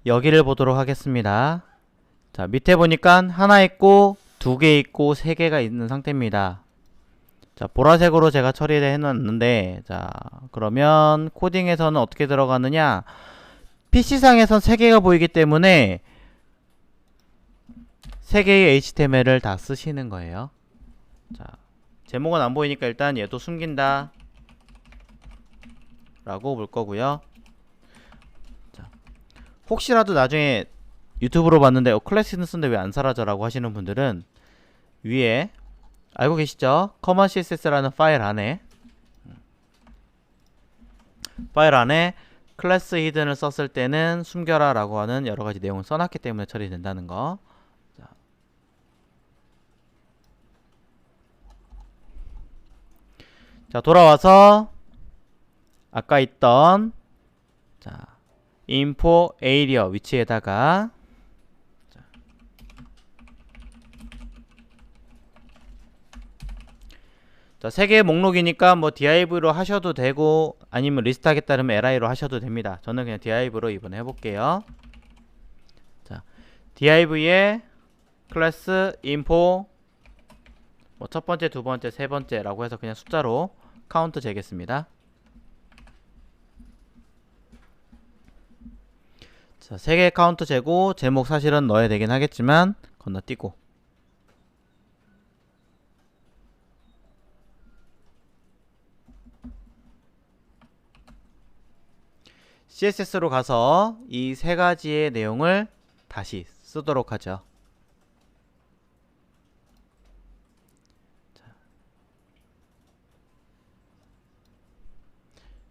여기를 보도록 하겠습니다. 자, 밑에 보니까 하나 있고 두 개 있고 세 개가 있는 상태입니다. 자, 보라색으로 제가 처리를 해놨는데, 자, 그러면 코딩에서는 어떻게 들어가느냐? PC상에선 세 개가 보이기 때문에 세 개의 HTML을 다 쓰시는 거예요. 자, 제목은 안 보이니까 일단 얘도 숨긴다 라고 볼 거고요. 자, 혹시라도 나중에 유튜브로 봤는데 클래스는 쓴데 왜 안 사라져 라고 하시는 분들은 위에 알고 계시죠? common css라는 파일 안에 클래스 히든을 썼을 때는 숨겨라 라고 하는 여러가지 내용을 써놨기 때문에 처리된다는 거. 자, 돌아와서 아까 있던 자, info area 위치에다가 자, 세 개의 목록이니까 뭐 div로 하셔도 되고 아니면 리스트 하겠다 그러면 li로 하셔도 됩니다. 저는 그냥 div로 이번에 해볼게요. 자, div에 클래스 info 뭐 첫 번째, 두 번째, 세 번째라고 해서 그냥 숫자로 카운트 재겠습니다. 자, 세 개 카운트 재고 제목 사실은 넣어야 되긴 하겠지만 건너뛰고 CSS로 가서 이 세 가지의 내용을 다시 쓰도록 하죠.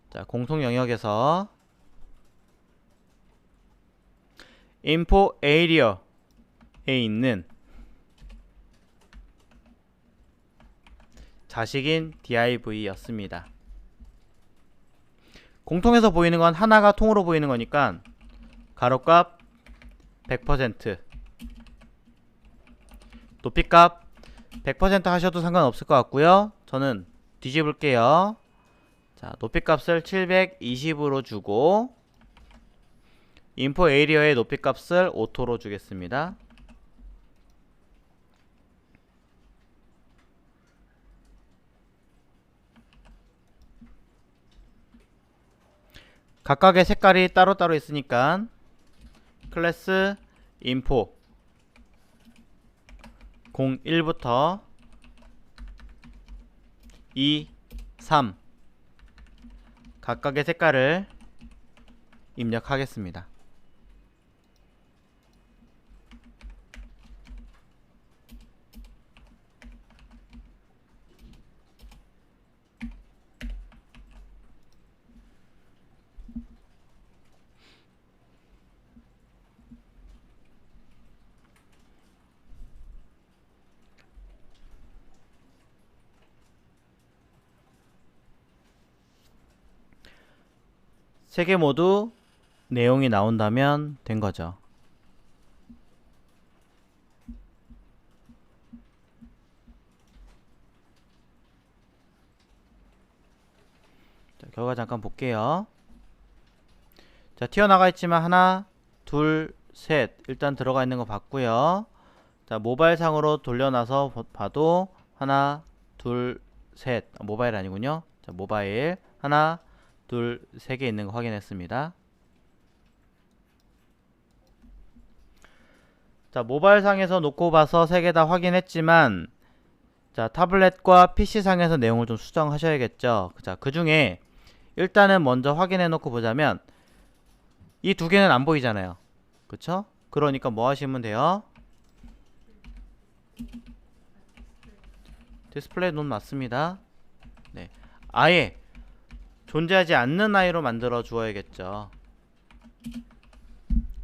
자, 공통 영역에서 info area에 있는 자식인 div였습니다. 공통에서 보이는 건 하나가 통으로 보이는 거니까 가로값 100% 높이값 100% 하셔도 상관없을 것 같고요. 저는 뒤집을게요. 자, 높이값을 720으로 주고 인포 에리어의 높이값을 오토로 주겠습니다. 각각의 색깔이 따로따로 있으니까 클래스 인포 01부터 2, 3 각각의 색깔을 입력하겠습니다. 세 개 모두 내용이 나온다면 된 거죠. 자, 결과 잠깐 볼게요. 자, 튀어나가 있지만 하나, 둘, 셋 일단 들어가 있는 거 봤고요. 자, 모바일 상으로 돌려놔서 봐도 하나, 둘, 셋 모바일 아니군요. 자, 모바일 하나, 둘, 세 개 있는 거 확인했습니다. 자, 모바일 상에서 놓고 봐서 세 개 다 확인했지만 자, 타블렛과 PC 상에서 내용을 좀 수정하셔야겠죠. 자, 그 중에 일단은 먼저 확인해 놓고 보자면 이 두 개는 안 보이잖아요. 그쵸? 그러니까 뭐 하시면 돼요? 디스플레이 논 맞습니다. 네, 아예 존재하지 않는 아이로 만들어 주어야겠죠.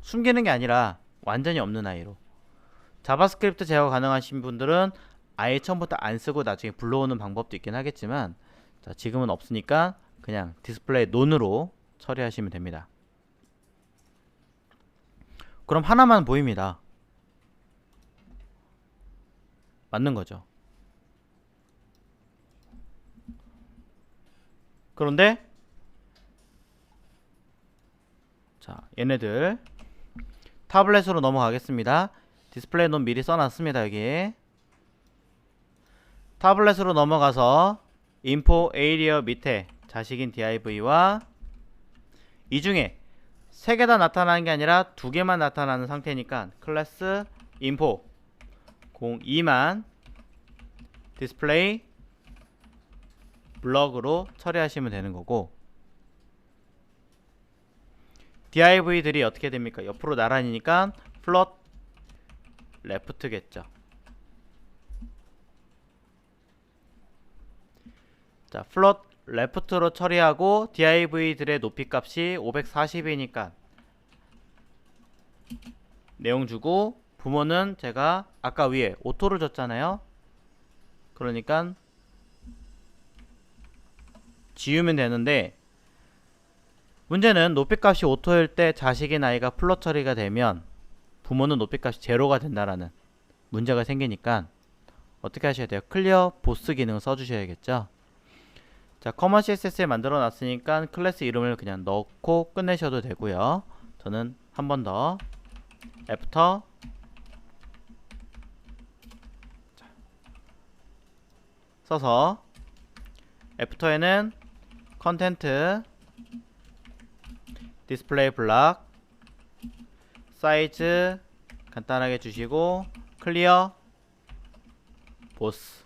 숨기는 게 아니라 완전히 없는 아이로. 자바스크립트 제어 가능하신 분들은 아예 처음부터 안 쓰고 나중에 불러오는 방법도 있긴 하겠지만 자, 지금은 없으니까 그냥 디스플레이 논으로 처리하시면 됩니다. 그럼 하나만 보입니다. 맞는 거죠. 그런데 자, 얘네들 타블렛으로 넘어가겠습니다. 디스플레이 논 미리 써놨습니다. 여기 타블렛으로 넘어가서 인포 에이리어 밑에 자식인 div와 이 중에 3개 다 나타나는 게 아니라 2개만 나타나는 상태니까 클래스 인포 02만 디스플레이 블럭으로 처리하시면 되는 거고, div들이 어떻게 됩니까? 옆으로 나란히니까 플롯 레프트겠죠. 자, 플롯 레프트로 처리하고 div들의 높이 값이 540이니까 내용 주고, 부모는 제가 아까 위에 오토를 줬잖아요. 그러니까 지우면 되는데, 문제는 높이값이 오토일 때 자식인 아이가 플롯 처리가 되면 부모는 높이값이 제로가 된다라는 문제가 생기니까 어떻게 하셔야 돼요? 클리어 보스 기능을 써주셔야겠죠. 자, 커먼 CSS에 만들어 놨으니까 클래스 이름을 그냥 넣고 끝내셔도 되고요. 저는 한 번 더 애프터 써서 애프터에는 컨텐트 디스플레이 블락 사이즈 간단하게 주시고 클리어 보스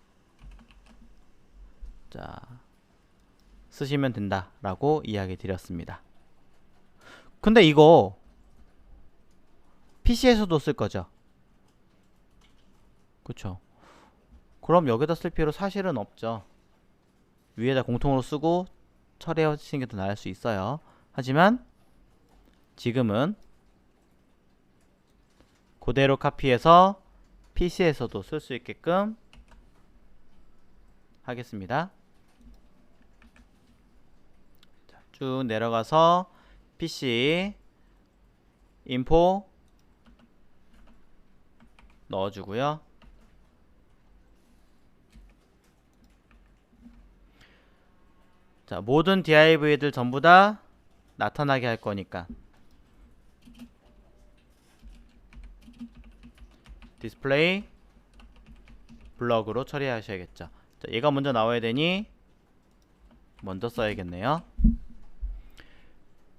자 쓰시면 된다 라고 이야기 드렸습니다. 근데 이거 PC에서도 쓸 거죠? 그쵸? 그럼 여기다 쓸 필요 사실은 없죠. 위에다 공통으로 쓰고 처리하시는 게 더 나을 수 있어요. 하지만 지금은 그대로 카피해서 PC에서도 쓸 수 있게끔 하겠습니다. 자, 쭉 내려가서 PC 인포 넣어주고요. 자, 모든 div들 전부 다 나타나게 할 거니까 디스플레이 블럭으로 처리하셔야겠죠. 자, 얘가 먼저 나와야 되니 먼저 써야겠네요.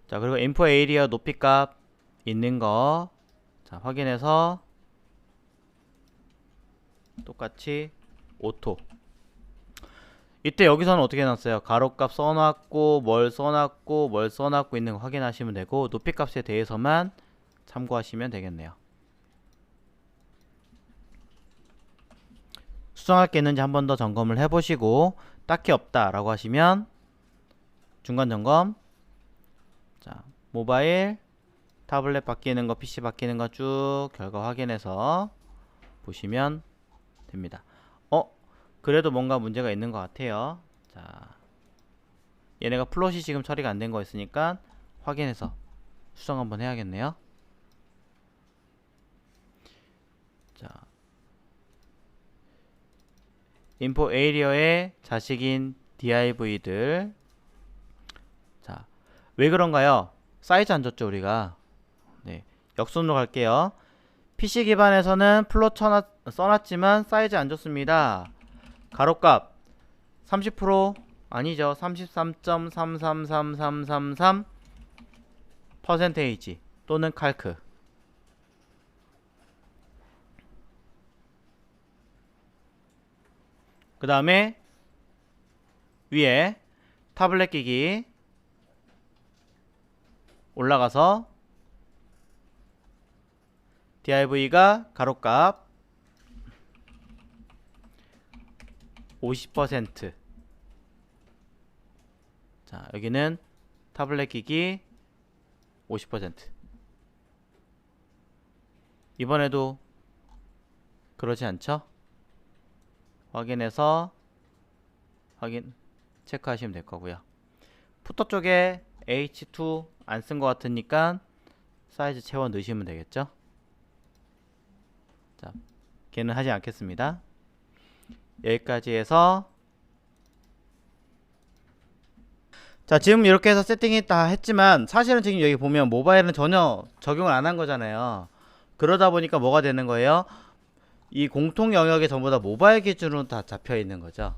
자, 그리고 인포 에이리어 높이값 있는 거 자, 확인해서 똑같이 오토. 이때 여기서는 어떻게 해놨어요? 가로값 써놨고 뭘 써놨고 뭘 써놨고 있는 거 확인하시면 되고, 높이값에 대해서만 참고하시면 되겠네요. 수정할 게 있는지 한 번 더 점검을 해보시고 딱히 없다 라고 하시면 중간 점검, 자 모바일 타블렛 바뀌는 거 PC 바뀌는 거 쭉 결과 확인해서 보시면 됩니다. 그래도 뭔가 문제가 있는 것 같아요. 자, 얘네가 플롯이 지금 처리가 안 된 거 있으니까 확인해서 수정 한번 해야겠네요. 자, 인포 에이리어의 자식인 div들. 자, 왜 그런가요? 사이즈 안 줬죠 우리가. 네, 역순으로 갈게요. PC 기반에서는 플롯 써놨지만 사이즈 안 줬습니다. 가로값 30% 아니죠. 33.333333% 또는 칼크. 그 다음에 위에 타블렛 기기 올라가서 div가 가로값 50%. 자, 여기는 타블렛 기기 50%. 이번에도 그러지 않죠? 확인해서 체크하시면 될 거고요. 푸터 쪽에 H2 안 쓴 것 같으니까 사이즈 채워 넣으시면 되겠죠? 자, 걔는 하지 않겠습니다. 여기까지 해서 자, 지금 이렇게 해서 세팅이 다 했지만 사실은 지금 여기 보면 모바일은 전혀 적용을 안 한 거잖아요. 그러다 보니까 뭐가 되는 거예요? 이 공통 영역에 전부 다 모바일 기준으로 다 잡혀 있는 거죠.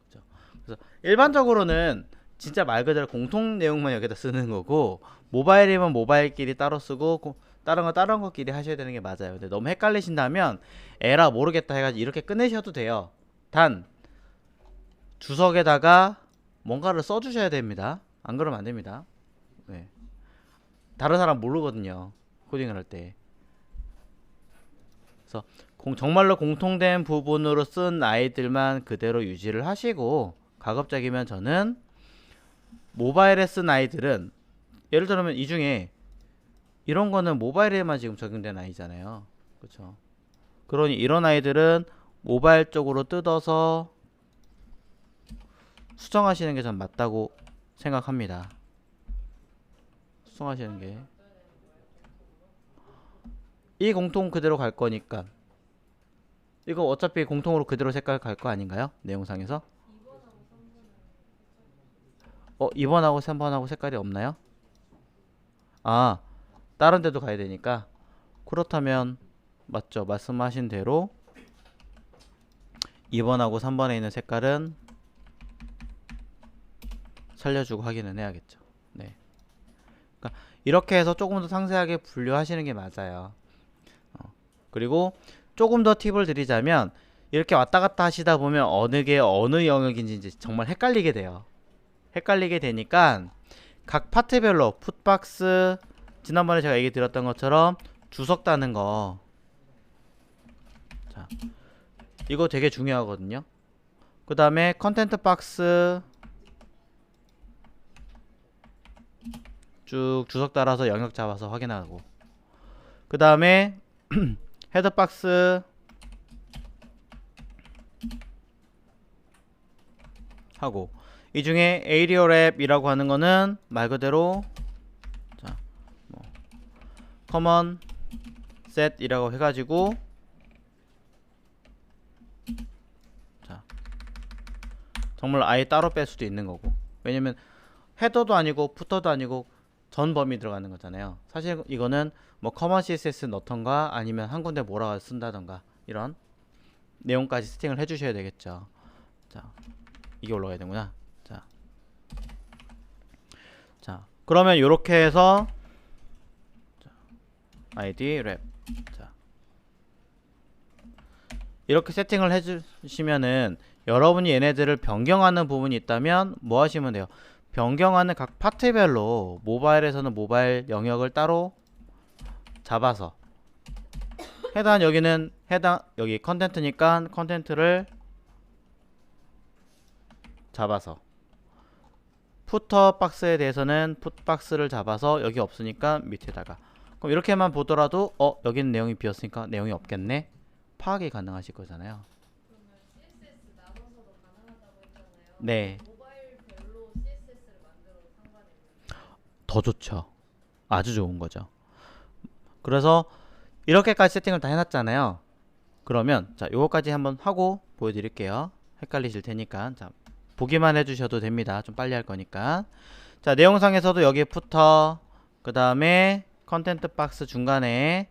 그죠? 그래서 일반적으로는 진짜 말 그대로 공통 내용만 여기다 쓰는 거고, 모바일이면 모바일끼리 따로 쓰고 다른 거 다른 것끼리 하셔야 되는 게 맞아요. 근데 너무 헷갈리신다면 에라 모르겠다 해가지고 이렇게 끝내셔도 돼요. 단 주석에다가 뭔가를 써주셔야 됩니다. 안 그러면 안 됩니다. 네. 다른 사람 모르거든요, 코딩을 할 때. 그래서 정말로 공통된 부분으로 쓴 아이들만 그대로 유지를 하시고, 가급적이면 저는 모바일에 쓴 아이들은, 예를 들면 이 중에 이런 거는 모바일에만 지금 적용된 아이잖아요. 그렇죠? 그러니 이런 아이들은 모바일 쪽으로 뜯어서 수정하시는 게 전 맞다고 생각합니다. 수정하시는 게. 이 공통 그대로 갈 거니까. 이거 어차피 공통으로 그대로 색깔 갈 거 아닌가요? 내용상에서. 2번하고 3번하고 색깔이 없나요? 아, 다른 데도 가야 되니까. 그렇다면 맞죠? 말씀하신 대로 2번하고 3번에 있는 색깔은 살려주고 확인은 해야겠죠. 네. 그러니까 이렇게 해서 조금 더 상세하게 분류하시는 게 맞아요. 그리고 조금 더 팁을 드리자면, 이렇게 왔다 갔다 하시다 보면 어느 게 어느 영역인지 이제 정말 헷갈리게 돼요. 헷갈리게 되니까 각 파트별로 풋박스, 지난번에 제가 얘기 드렸던 것처럼 주석 따는 거, 자, 이거 되게 중요하거든요. 그 다음에 컨텐트 박스 쭉 주석 따라서 영역 잡아서 확인하고, 그 다음에 헤더 박스 하고, 이 중에 에이리어 랩이라고 하는 거는 말 그대로 자, 뭐 커먼 셋이라고 해가지고, 자, 정말 아예 따로 뺄 수도 있는 거고, 왜냐면 헤더도 아니고 푸터도 아니고 전 범위 들어가는 거잖아요. 사실 이거는 뭐 커먼 CSS 넣던가 아니면 한 군데 뭐라고 쓴다던가 이런 내용까지 세팅을 해주셔야 되겠죠. 자, 이게 올라가야 되구나. 자, 그러면 이렇게 해서 id 랩, 자, 이렇게 세팅을 해주시면은, 여러분이 얘네들을 변경하는 부분이 있다면 뭐 하시면 돼요? 변경하는 각 파트별로 모바일에서는 모바일 영역을 따로 잡아서, 여기는 여기 컨텐트니까 컨텐트를 잡아서, 푸터 박스에 대해서는 풋박스를 잡아서 여기 없으니까 밑에다가, 그럼 이렇게만 보더라도 여기는 내용이 비었으니까 내용이 없겠네, 파악이 가능하실 거잖아요. 그러면 CSS 나눠서도 가능하다고 했잖아요. 네, 모바일별로 CSS를 만들어도 상관이 없나요? 더 좋죠. 아주 좋은 거죠. 그래서 이렇게까지 세팅을 다 해놨잖아요. 그러면 자, 요거까지 한번 하고 보여드릴게요. 헷갈리실 테니까. 자, 보기만 해주셔도 됩니다. 좀 빨리 할 거니까. 자, 내용상에서도 여기에 푸터, 그 다음에 컨텐트 박스 중간에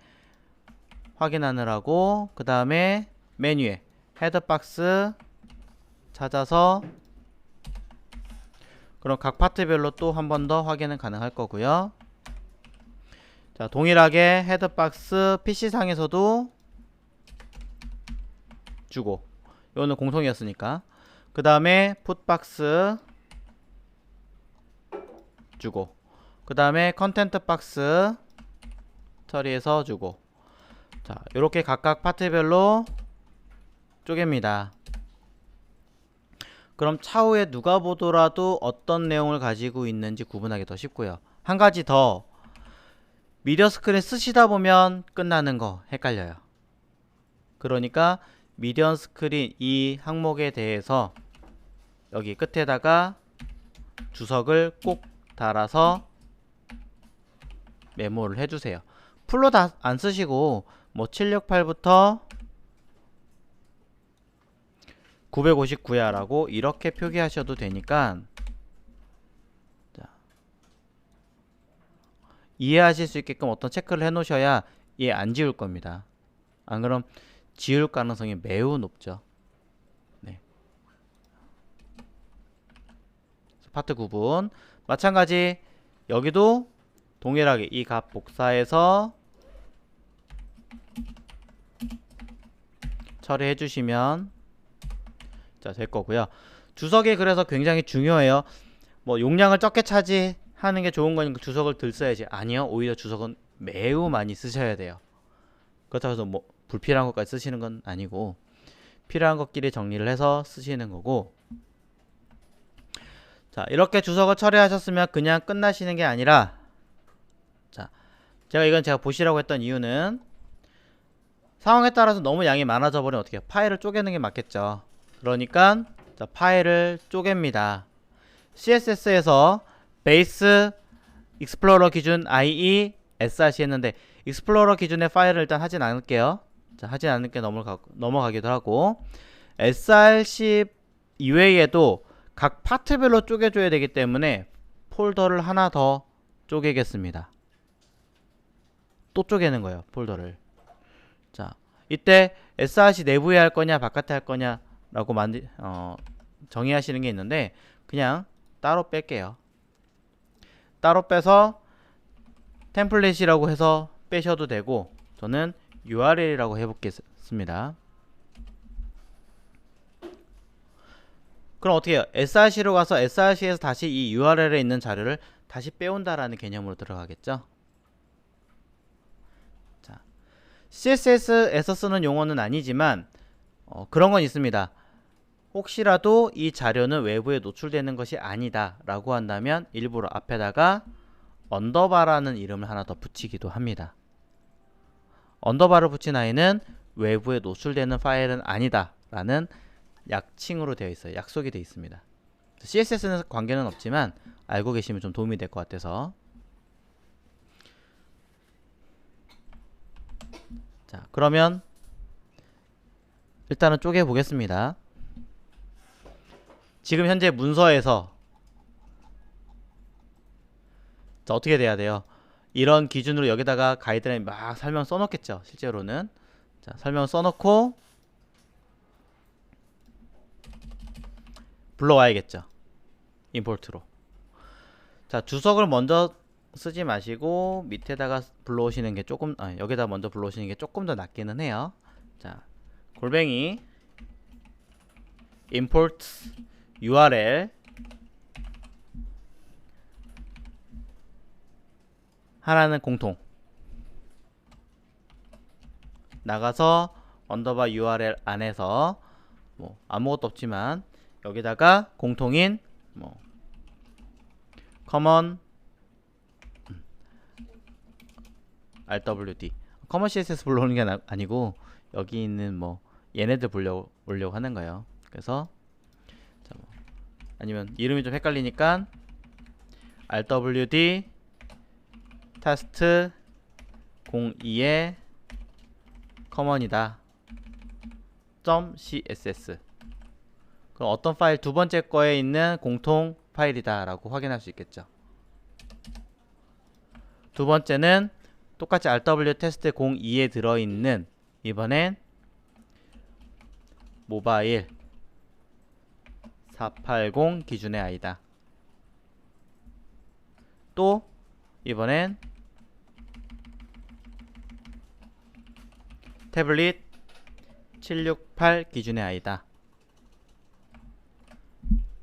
확인하느라고, 그 다음에 메뉴에 헤더 박스 찾아서, 그럼 각 파트별로 또 한 번 더 확인은 가능할 거고요. 자, 동일하게 헤더 박스 PC상에서도 주고, 이거는 공통이었으니까. 그 다음에 풋박스 주고, 그 다음에 컨텐트 박스 처리해서 주고, 자, 요렇게 각각 파트별로 쪼갭니다. 그럼 차후에 누가 보더라도 어떤 내용을 가지고 있는지 구분하기 더 쉽고요. 한 가지 더, 미디어 스크린 쓰시다 보면 끝나는 거 헷갈려요. 그러니까 미디어 스크린 이 항목에 대해서 여기 끝에다가 주석을 꼭 달아서 메모를 해주세요. 풀로 다 안 쓰시고 뭐 768부터 959야 라고 이렇게 표기하셔도 되니까, 자, 이해하실 수 있게끔 어떤 체크를 해 놓으셔야 얘 안 지울 겁니다. 안 그럼 지울 가능성이 매우 높죠. 네. 파트 구분 마찬가지 여기도 동일하게 이 값 복사해서 처리해 주시면 자, 될 거고요. 주석이 그래서 굉장히 중요해요. 뭐 용량을 적게 차지하는 게 좋은 거니까 주석을 덜 써야지. 아니요. 오히려 주석은 매우 많이 쓰셔야 돼요. 그렇다고 해서 뭐 불필요한 것까지 쓰시는 건 아니고 필요한 것끼리 정리를 해서 쓰시는 거고. 자, 이렇게 주석을 처리하셨으면 그냥 끝나시는 게 아니라 자, 제가 보시라고 했던 이유는 상황에 따라서 너무 양이 많아져 버리면 어떻게 해요? 파일을 쪼개는 게 맞겠죠. 그러니까 자, 파일을 쪼갭니다. CSS에서 베이스 익스플로러 기준 IE src 했는데 익스플로러 기준의 파일을 일단 하진 않을게요. 자, 하진 않을게 넘어가기도 하고 src 이외에도 각 파트별로 쪼개줘야 되기 때문에 폴더를 하나 더 쪼개겠습니다. 또 쪼개는 거예요, 폴더를. 자, 이때 src 내부에 할 거냐 바깥에 할 거냐 라고 정의하시는 게 있는데 그냥 따로 뺄게요. 따로 빼서 템플릿이라고 해서 빼셔도 되고 저는 URL이라고 해보겠습니다. 그럼 어떻게 해요? src로 가서 src에서 다시 이 URL에 있는 자료를 다시 빼온다라는 개념으로 들어가겠죠. 자, CSS에서 쓰는 용어는 아니지만 그런 건 있습니다. 혹시라도 이 자료는 외부에 노출되는 것이 아니다 라고 한다면 일부러 앞에다가 언더바라는 이름을 하나 더 붙이기도 합니다. 언더바를 붙인 아이는 외부에 노출되는 파일은 아니다 라는 약칭으로 되어 있어요. 약속이 되어 있습니다. CSS는 관계는 없지만 알고 계시면 좀 도움이 될 것 같아서. 자, 그러면 일단은 쪼개 보겠습니다. 지금 현재 문서에서 자, 어떻게 돼야 돼요? 이런 기준으로 여기다가 가이드라인 막 설명 써놓겠죠. 실제로는 자, 설명 써놓고 불러와야겠죠. 임포트로. 자, 주석을 먼저 쓰지 마시고 밑에다가 불러오시는 게 조금 여기다 먼저 불러오시는 게 조금 더 낫기는 해요. 자, 골뱅이 import URL 하나는 공통 나가서 언더바 URL 안에서 뭐 아무것도 없지만 여기다가 공통인 뭐 common rwd common css 불러오는 게 아니고 여기 있는 뭐 얘네들 보려고 하는 거예요. 그래서 자, 뭐 아니면 이름이 좀 헷갈리니까 rwd 테스트 02의 common이다 .css 그럼 어떤 파일 두 번째 거에 있는 공통 파일이다 라고 확인할 수 있겠죠. 두 번째는 똑같이 rw 테스트 02에 들어있는 이번엔 모바일 480 기준의 아이다. 또 이번엔 태블릿 768 기준의 아이다.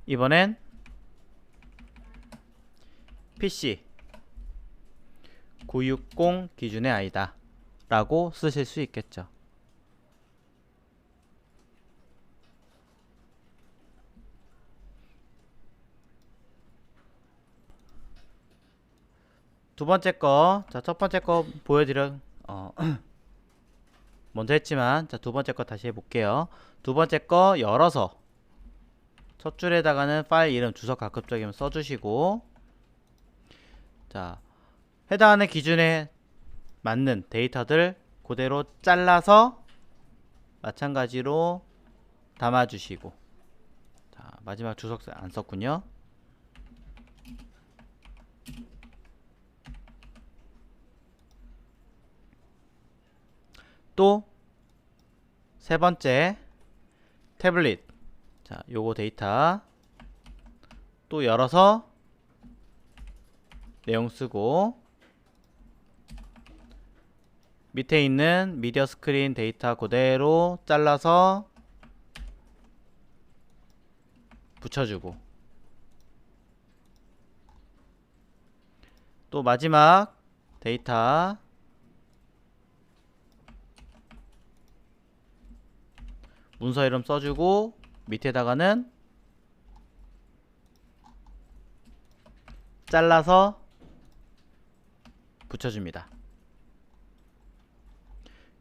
이번엔 PC 960 기준의 아이다 라고 쓰실 수 있겠죠. 두 번째 거, 자, 첫 번째 거 먼저 했지만, 자, 두 번째 거 다시 해볼게요. 두 번째 거 열어서 첫 줄에다가는 파일 이름 주석 가급적이면 써주시고, 자, 해당하는 기준에 맞는 데이터들 그대로 잘라서 마찬가지로 담아주시고, 자, 마지막 주석 안 썼군요. 또 세 번째 태블릿. 자, 요거 데이터 또 열어서 내용 쓰고, 밑에 있는 미디어 스크린 데이터 그대로 잘라서 붙여주고, 또 마지막 데이터 문서 이름 써주고, 밑에다가는 잘라서 붙여줍니다.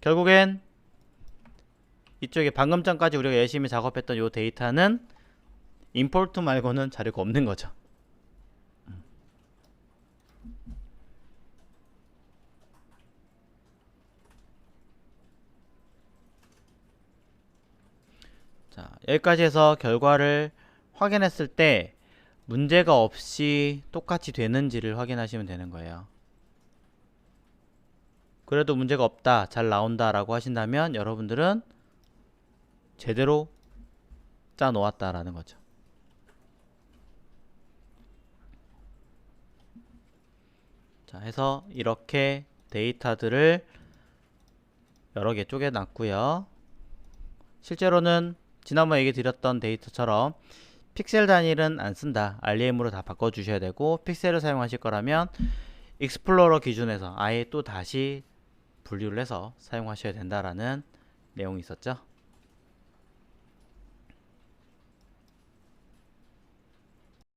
결국엔 이쪽에 방금 전까지 우리가 열심히 작업했던 이 데이터는 임포트 말고는 자료가 없는 거죠. 자, 여기까지 해서 결과를 확인했을 때 문제가 없이 똑같이 되는지를 확인하시면 되는 거예요. 그래도 문제가 없다, 잘 나온다 라고 하신다면 여러분들은 제대로 짜 놓았다 라는 거죠. 자, 해서 이렇게 데이터들을 여러 개 쪼개 놨고요. 실제로는 지난번에 얘기 드렸던 데이터처럼 픽셀 단위는 안 쓴다, REM으로 다 바꿔 주셔야 되고, 픽셀을 사용하실 거라면 익스플로러 기준에서 아예 또 다시 분류를 해서 사용하셔야 된다라는 내용이 있었죠.